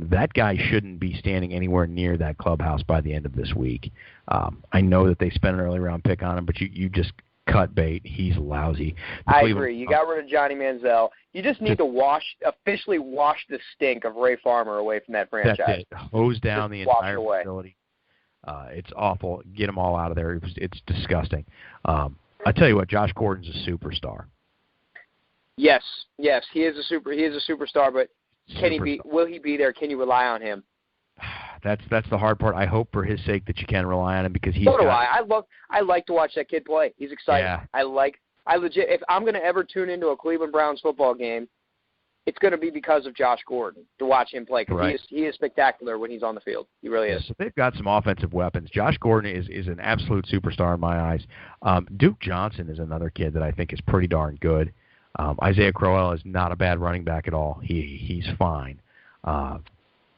that guy shouldn't be standing anywhere near that clubhouse by the end of this week. I know that they spent an early round pick on him, but you just cut bait. He's lousy. I agree. You got rid of Johnny Manziel. You just need to officially wash the stink of Ray Farmer away from that franchise. That's it. Hose down the entire away. facility. It's awful. Get them all out of there. It's disgusting. I tell you what, Josh Gordon's a superstar. Yes, he is a superstar. But will he be there? Can you rely on him? That's the hard part. I hope for his sake that you can rely on him because he's. So do I. I like to watch that kid play. He's exciting. Yeah. I legit. If I'm going to ever tune into a Cleveland Browns football game, it's going to be because of Josh Gordon to watch him play because he is spectacular when he's on the field. He really is. So they've got some offensive weapons. Josh Gordon is an absolute superstar in my eyes. Duke Johnson is another kid that I think is pretty darn good. Isaiah Crowell is not a bad running back at all. He's fine.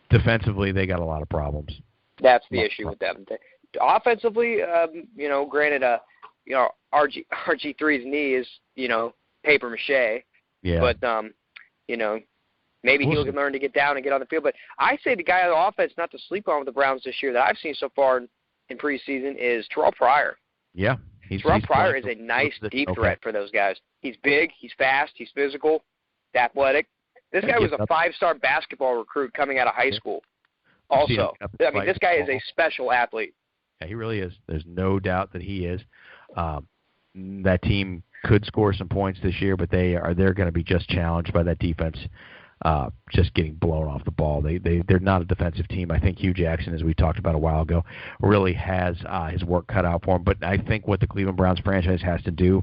Defensively, they got a lot of problems. That's the issue with them. Offensively, granted, RG3's knee is, paper mache. Yeah. But, maybe he can learn to get down and get on the field. But I say the guy on offense not to sleep on with the Browns this year that I've seen so far in preseason is Terrell Pryor. Yeah. Terrell Pryor is a nice deep threat for those guys. He's big, he's fast, he's physical, he's athletic. This guy was a 5-star basketball recruit coming out of high school. Also, this guy is a special athlete. Yeah, he really is. There's no doubt that he is. That team could score some points this year, but they're going to be just challenged by that defense, just getting blown off the ball. They're not a defensive team. I think Hugh Jackson, as we talked about a while ago, really has his work cut out for him. But I think what the Cleveland Browns franchise has to do,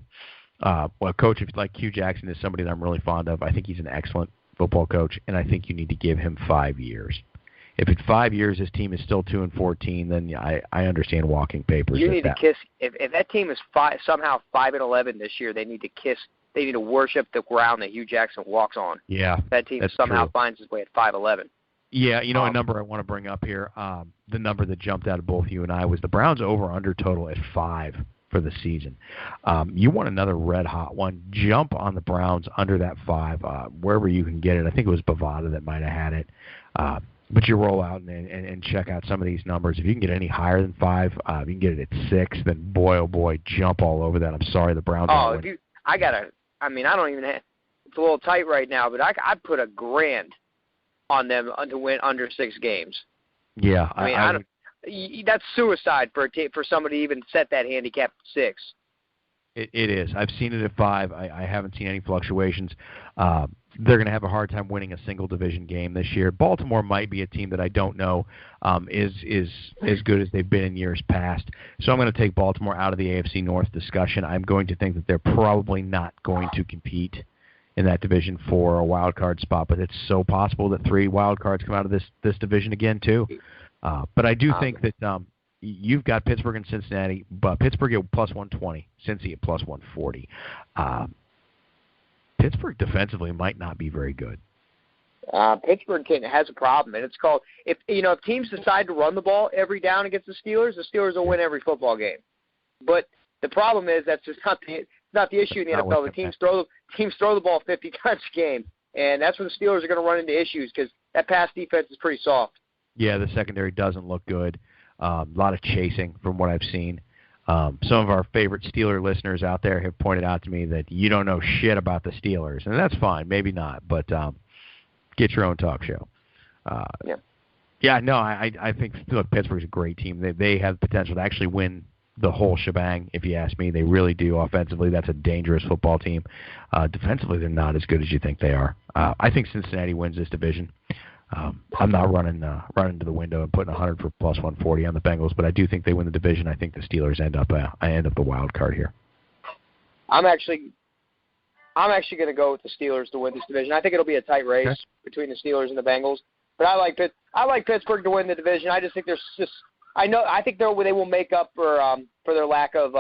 a coach like Hugh Jackson is somebody that I'm really fond of. I think he's an excellent football coach, and I think you need to give him 5 years. If at 5 years his team is still 2-14, then I understand walking papers. You need to kiss. If that team is somehow 5-11 this year, they need to kiss. They need to worship the ground that Hugh Jackson walks on. Yeah, that team somehow finds its way at 5-11. Yeah, a number I want to bring up here. The number that jumped out of both you and I was the Browns over/under total at 5 for the season. You want another red hot one? Jump on the Browns under that 5 wherever you can get it. I think it was Bovada that might have had it. But you roll out and check out some of these numbers. If you can get any higher than 5, if you can get it at 6, then boy, oh boy, jump all over that. I'm sorry, the Browns. I don't even have. It's a little tight right now, but I'd put $1,000 on them to win under 6 games. Yeah, that's suicide for somebody to even set that handicap at 6. It is. I've seen it at 5. I haven't seen any fluctuations. They're going to have a hard time winning a single division game this year. Baltimore might be a team that I don't know is as good as they've been in years past. So I'm going to take Baltimore out of the AFC North discussion. I'm going to think that they're probably not going to compete in that division for a wild card spot, but it's so possible that 3 wild cards come out of this division again too. But I do think that you've got Pittsburgh and Cincinnati, but Pittsburgh at +120, Cincy at +140. Pittsburgh defensively might not be very good. Pittsburgh has a problem, and it's called if teams decide to run the ball every down against the Steelers will win every football game. But the problem is that's just not the issue in the NFL. The teams throw the ball 50 times a game, and that's where the Steelers are going to run into issues because that pass defense is pretty soft. Yeah, the secondary doesn't look good. A lot of chasing from what I've seen. Some of our favorite Steeler listeners out there have pointed out to me that you don't know shit about the Steelers, and that's fine, maybe not, but get your own talk show. I think Pittsburgh's a great team. They have potential to actually win the whole shebang, if you ask me. They really do. Offensively, that's a dangerous football team. Defensively, they're not as good as you think they are. I think Cincinnati wins this division. I'm not running to the window and putting 100 for +140 on the Bengals, but I do think they win the division. I think the Steelers end up the wild card here. I'm actually going to go with the Steelers to win this division. I think it'll be a tight race between the Steelers and the Bengals, but I like Pittsburgh to win the division. I just think I think they will make up for their lack of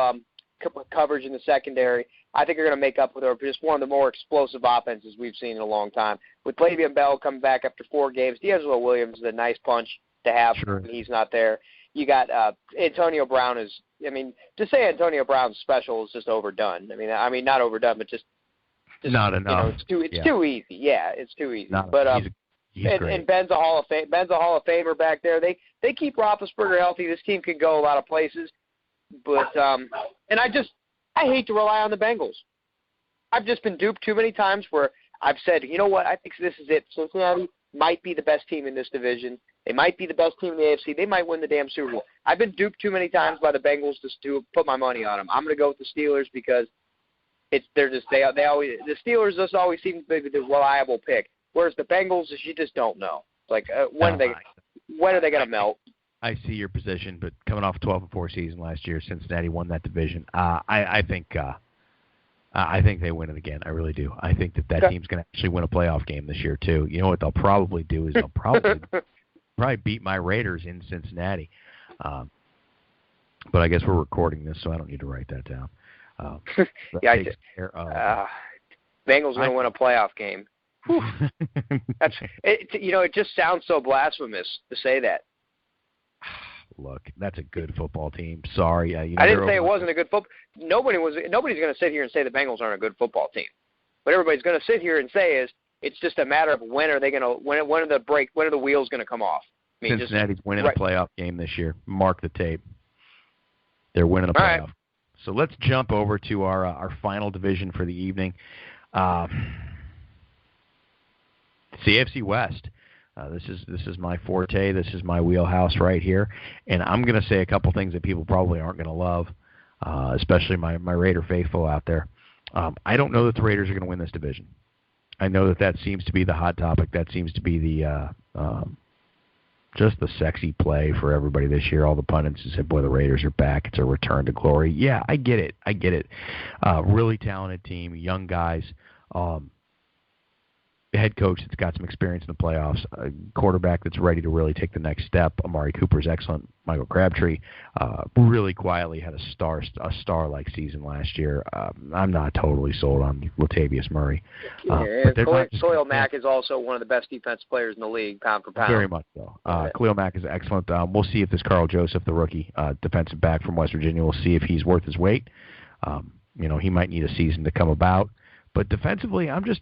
coverage in the secondary. I think they're going to make up with just one of the more explosive offenses we've seen in a long time. With Le'Veon Bell coming back after 4 games, D'Angelo Williams is a nice punch to have when he's not there. You got Antonio Brown to say Antonio Brown's special is just overdone. I mean not overdone, but just not enough. It's too easy. Yeah, it's too easy. He's and Ben's a Hall of Famer back there. They keep Roethlisberger healthy. This team can go a lot of places, but and I hate to rely on the Bengals. I've just been duped too many times where I've said, you know what, I think this is it. Cincinnati might be the best team in this division. They might be the best team in the AFC. They might win the damn Super Bowl. I've been duped too many times by the Bengals to put my money on them. I'm going to go with the Steelers because the Steelers just always seem to be the reliable pick, whereas the Bengals, you just don't know. Like when are they going to melt? I see your position, but coming off a 12-4 season last year, Cincinnati won that division. I think they win it again. I really do. I think that team's going to actually win a playoff game this year too. You know what they'll probably do is they'll probably beat my Raiders in Cincinnati. But I guess we're recording this, so I don't need to write that down. Bengals going to win a playoff game. That's it. You know, it just sounds so blasphemous to say that. Look, that's a good football team. Sorry, I didn't say it wasn't a good football. Nobody's going to sit here and say the Bengals aren't a good football team. What everybody's going to sit here and say is it's just a matter of when are the wheels going to come off. I mean, Cincinnati's winning a playoff game this year. Mark the tape. They're winning a playoff. Right. So let's jump over to our final division for the evening. It's the AFC West. This is my forte. This is my wheelhouse right here. And I'm going to say a couple things that people probably aren't going to love, especially my Raider faithful out there. I don't know that the Raiders are going to win this division. I know that seems to be the hot topic. That seems to be the just the sexy play for everybody this year. All the pundits have said, boy, the Raiders are back. It's a return to glory. Yeah, I get it. Really talented team, young guys. Head coach that's got some experience in the playoffs, a quarterback that's ready to really take the next step. Amari Cooper's excellent. Michael Crabtree really quietly had a star-like season last year. I'm not totally sold on Latavius Murray. Khalil Mack is also one of the best defense players in the league, pound for pound. Very much so. Khalil Mack is excellent. We'll see if this Carl Joseph, the rookie defensive back from West Virginia, we'll see if he's worth his weight. He might need a season to come about. But defensively, I'm just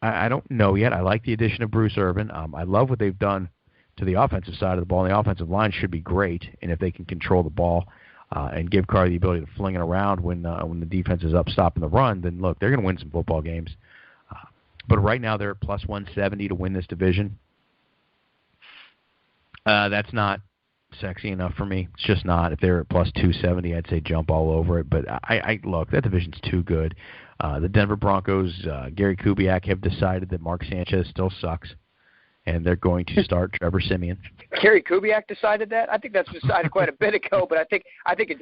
I don't know yet. I like the addition of Bruce Irvin. I love what they've done to the offensive side of the ball. And the offensive line should be great, and if they can control the ball and give Carr the ability to fling it around when the defense is up stopping the run, then look, they're going to win some football games. But right now they're at plus 170 to win this division. That's not sexy enough for me. It's just not. If they're at plus 270, I'd say jump all over it. But I look, that division's too good. The Denver Broncos, Gary Kubiak, have decided that Mark Sanchez still sucks, and they're going to start Trevor Siemian. Gary Kubiak decided that? I think that's decided quite a bit ago, but I think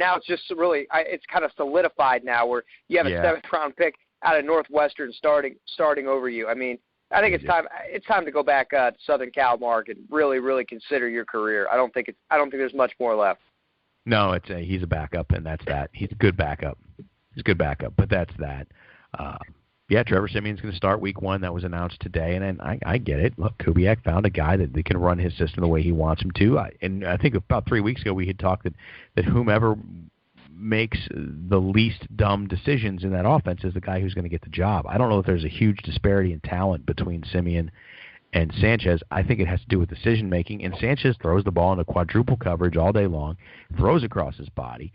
now it's just really it's kind of solidified now where you have a seventh-round pick out of Northwestern starting over you. I mean, I think it's time to go back to Southern Cal, Mark, and really, really consider your career. I don't think there's much more left. No, he's a backup, and that's that. He's a good backup. But that's that. Trevor Siemian's going to start week 1. That was announced today, and I get it. Look, Kubiak found a guy that can run his system the way he wants him to. And I think about 3 weeks ago we had talked that whomever makes the least dumb decisions in that offense is the guy who's going to get the job. I don't know if there's a huge disparity in talent between Siemian and Sanchez. I think it has to do with decision-making, and Sanchez throws the ball into quadruple coverage all day long, throws across his body.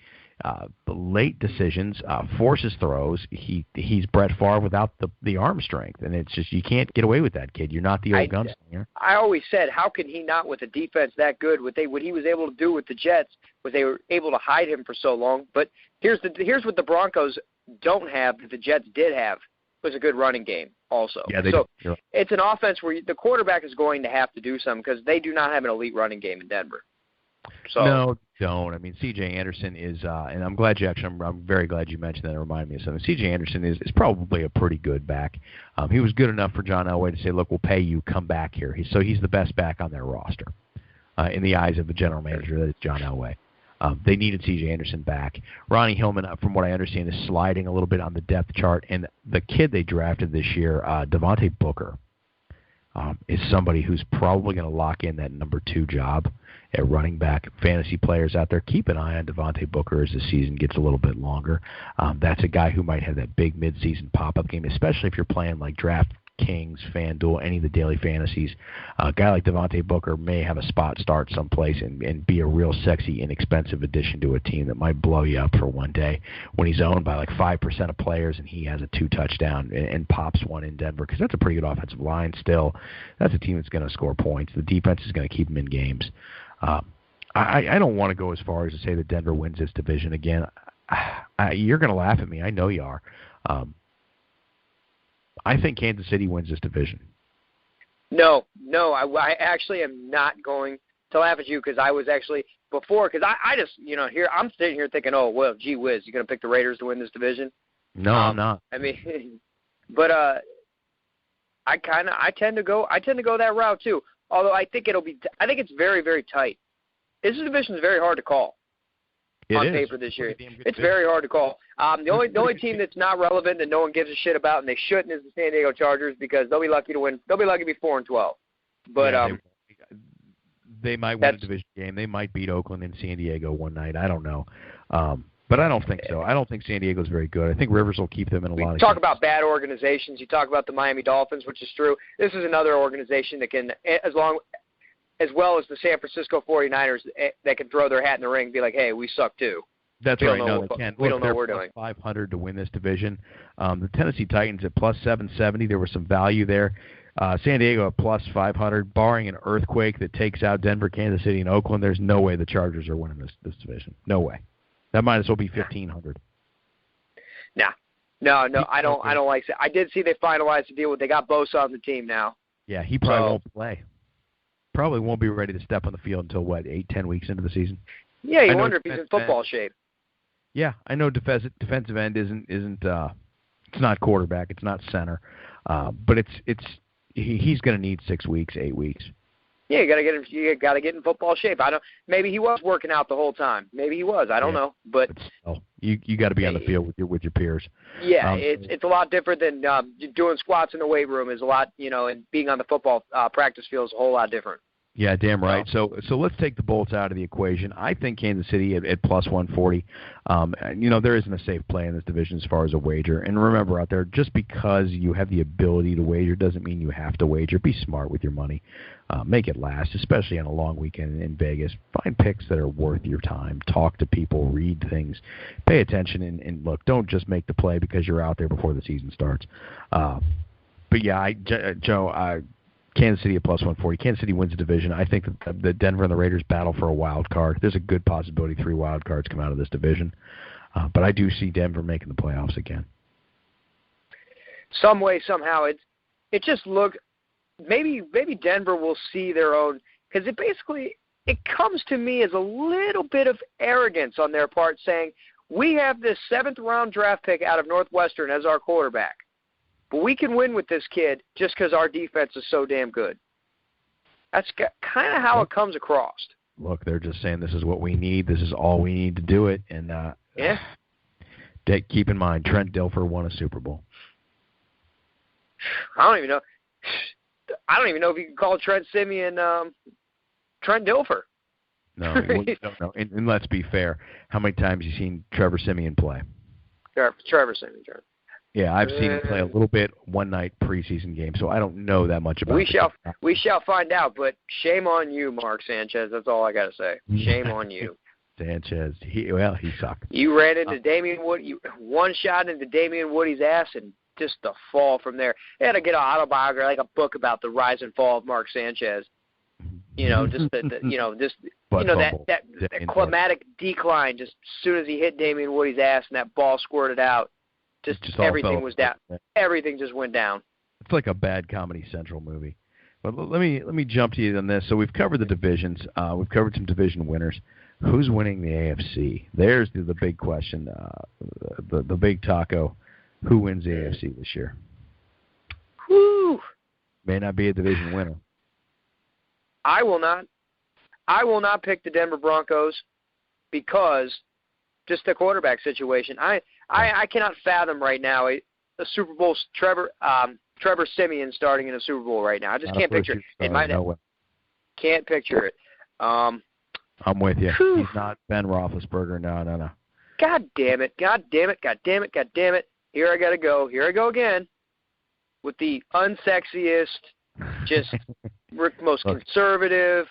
Late decisions, forces throws. He's Brett Favre without the arm strength, and it's just you can't get away with that, kid. You're not the old gunslinger. I always said, how can he not with a defense that good? What he was able to do with the Jets was they were able to hide him for so long. But here's what the Broncos don't have that the Jets did have was a good running game also. Yeah, they do. Sure. It's an offense where the quarterback is going to have to do something because they do not have an elite running game in Denver. So. No, don't. I mean, C.J. Anderson is, and I'm very glad you mentioned that. It reminded me of something. C.J. Anderson is probably a pretty good back. He was good enough for John Elway to say, look, we'll pay you, come back here. He's the best back on their roster in the eyes of the general manager, that is John Elway. They needed C.J. Anderson back. Ronnie Hillman, from what I understand, is sliding a little bit on the depth chart, and the kid they drafted this year, Devontae Booker, is somebody who's probably going to lock in that number 2 job at running back. Fantasy players out there, keep an eye on Devontae Booker as the season gets a little bit longer. That's a guy who might have that big midseason pop-up game, especially if you're playing like draft Kings, FanDuel, any of the daily fantasies. A guy like Devontae Booker may have a spot start someplace and be a real sexy, inexpensive addition to a team that might blow you up for one day when he's owned by like 5% of players and he has a 2-touchdown and pops one in Denver, because that's a pretty good offensive line still. That's a team that's going to score points. The defense is going to keep them in games. I don't want to go as far as to say that Denver wins this division again. You're going to laugh at me. I know you are. I think Kansas City wins this division. No, I actually am not going to laugh at you, because I was actually before, because I just, here I'm sitting here thinking, oh, well, gee whiz, you're going to pick the Raiders to win this division? No, I'm not. I mean, but I tend to go that route too. Although I think it's very, very tight. This division is very hard to call. On paper this year. It's very hard to call. The only team that's not relevant that no one gives a shit about, and they shouldn't, is the San Diego Chargers, because they'll be lucky to win. They'll be lucky to be 4-12. But they might win a division game. They might beat Oakland and San Diego one night. I don't know. But I don't think so. I don't think San Diego's very good. I think Rivers will keep them in a lot of games. Talk about bad organizations. You talk about the Miami Dolphins, which is true. This is another organization that can, as well as the San Francisco 49ers, that can throw their hat in the ring and be like, hey, we suck too. That's right. No, they can't. We don't know what we're doing. 500 to win this division. The Tennessee Titans at plus 770. There was some value there. San Diego at plus 500. Barring an earthquake that takes out Denver, Kansas City, and Oakland, there's no way the Chargers are winning this division. No way. That might as well be 1,500. No, I don't like that. I did see they finalized the deal. They got Bosa on the team now. Yeah, he probably won't play. Probably won't be ready to step on the field until, 8-10 weeks into the season? Yeah, you wonder if he's in football shape. Yeah, I know defensive end isn't it's not quarterback, it's not center, but he's going to need 6 weeks, 8 weeks. Yeah, you got to get in football shape. Maybe he was working out the whole time. Maybe he was. I don't know, but you got to be on the field with your peers. Yeah, it's a lot different than doing squats in the weight room. Is a lot, and being on the football practice field is a whole lot different. Yeah, damn right. So let's take the Bolts out of the equation. I think Kansas City at plus 140. There isn't a safe play in this division as far as a wager. And remember out there, just because you have the ability to wager doesn't mean you have to wager. Be smart with your money. Make it last, especially on a long weekend in Vegas. Find picks that are worth your time. Talk to people. Read things. Pay attention. And look, don't just make the play because you're out there before the season starts. But yeah, Joe, Kansas City at plus 140. Kansas City wins the division. I think that Denver and the Raiders battle for a wild card. There's a good possibility 3 wild cards come out of this division. But I do see Denver making the playoffs again. Some way, somehow, it just looked maybe Denver will see their own, because it comes to me as a little bit of arrogance on their part, saying we have this 7th-round draft pick out of Northwestern as our quarterback. But we can win with this kid just because our defense is so damn good. That's kind of how it comes across. Look, they're just saying this is what we need. This is all we need to do it. And keep in mind, Trent Dilfer won a Super Bowl. I don't even know if you can call Trent Siemian Trent Dilfer. No, no. And let's be fair. How many times have you seen Trevor Siemian play? Trevor Siemian. Yeah, I've seen him play a little bit one night preseason game, so I don't know that much about it. We shall find out, but shame on you, Mark Sanchez. That's all I got to say. Shame on you. Sanchez, he sucked. You ran into Damian Wood. You one shot into Damian Woody's ass, and just the fall from there. They had to get an autobiography, like a book about the rise and fall of Mark Sanchez. That climatic decline just as soon as he hit Damian Woody's ass and that ball squirted out. Just everything was down. Everything just went down. It's like a bad Comedy Central movie. But let me jump to you on this. So we've covered the divisions. We've covered some division winners. Who's winning the AFC? There's the big question. The big taco. Who wins the AFC this year? Whew. May not be a division winner. I will not pick the Denver Broncos because just the quarterback situation. I cannot fathom right now a Super Bowl Trevor Siemian starting in a Super Bowl right now. I just can't picture it. Can't picture it. I'm with you. He's not Ben Roethlisberger. No. God damn it. Here I go again. with the unsexiest, just most conservative,